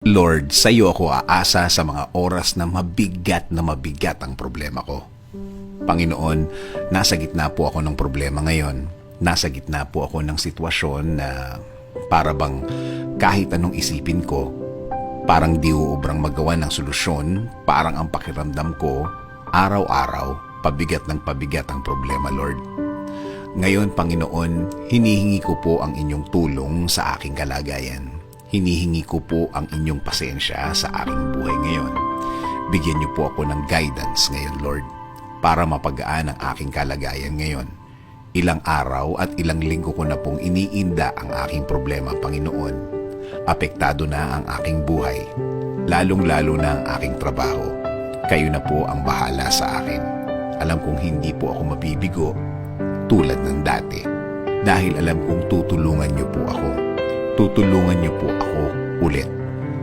Lord, sa iyo ako aasa sa mga oras na mabigat ang problema ko. Panginoon, nasa gitna po ako ng problema ngayon. Nasa gitna po ako ng sitwasyon na para bang kahit anong isipin ko, parang di uubrang magawa ng solusyon, parang ang pakiramdam ko, araw-araw, pabigat ang problema, Lord. Ngayon, Panginoon, hinihingi ko po ang inyong tulong sa aking kalagayan. Hinihingi ko po ang inyong pasensya sa aking buhay ngayon. Bigyan niyo po ako ng guidance ngayon, Lord, para mapagaan ang aking kalagayan ngayon. Ilang araw at ilang linggo ko na pong iniinda ang aking problema, Panginoon. Apektado na ang aking buhay, lalong-lalo na ang aking trabaho. Kayo na po ang bahala sa akin. Alam kong hindi po ako mabibigo tulad ng dati, dahil alam kong tutulungan niyo po ako. Tutulungan niyo po ako ulit.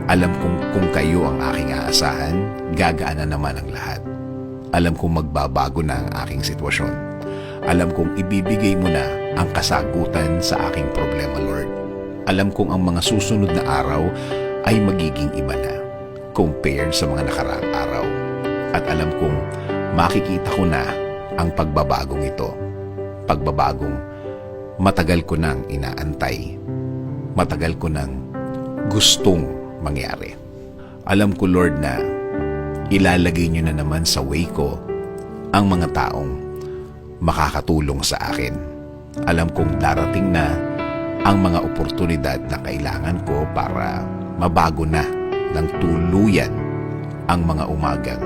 Alam kong kung kayo ang aking aasahan, gagaan na naman ang lahat. Alam kong magbabago na ang aking sitwasyon. Alam kong ibibigay mo na ang kasagutan sa aking problema, Lord. Alam kong ang mga susunod na araw ay magiging iba na compared sa mga nakaraang araw. At alam kong makikita ko na ang pagbabagong ito. Pagbabagong matagal ko nang inaantay. Matagal ko nang gustong mangyari. Alam ko, Lord, na ilalagay niyo na naman sa way ko ang mga taong makakatulong sa akin. Alam kong darating na ang mga oportunidad na kailangan ko para mabago na ng tuluyan ang mga umagang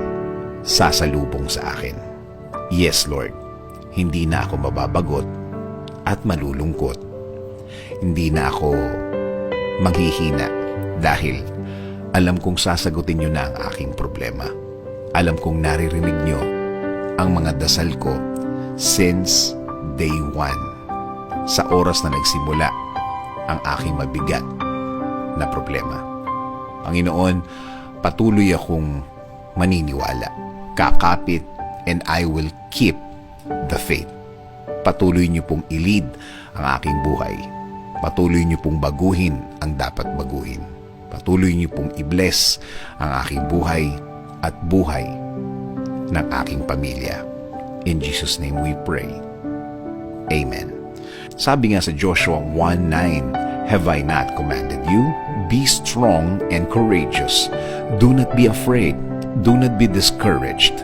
sasalubong sa akin. Yes, Lord, hindi na ako mababagot at malulungkot. Hindi na ako manghihina dahil alam kong sasagutin niyo na ang aking problema. Alam kong naririnig niyo ang mga dasal ko since day one. Sa oras na nagsimula ang aking mabigat na problema. Panginoon, patuloy akong maniniwala. Kakapit and I will keep the faith. Patuloy niyo pong i-lead ang aking buhay. Patuloy niyo pong baguhin ang dapat baguhin. Patuloy niyo pong i-bless ang aking buhay at buhay ng aking pamilya. In Jesus' name we pray. Amen. Sabi nga sa Joshua 1:9, "Have I not commanded you? Be strong and courageous. Do not be afraid. Do not be discouraged.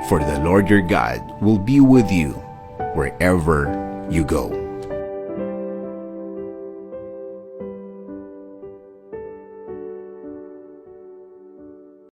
For the Lord your God will be with you wherever you go."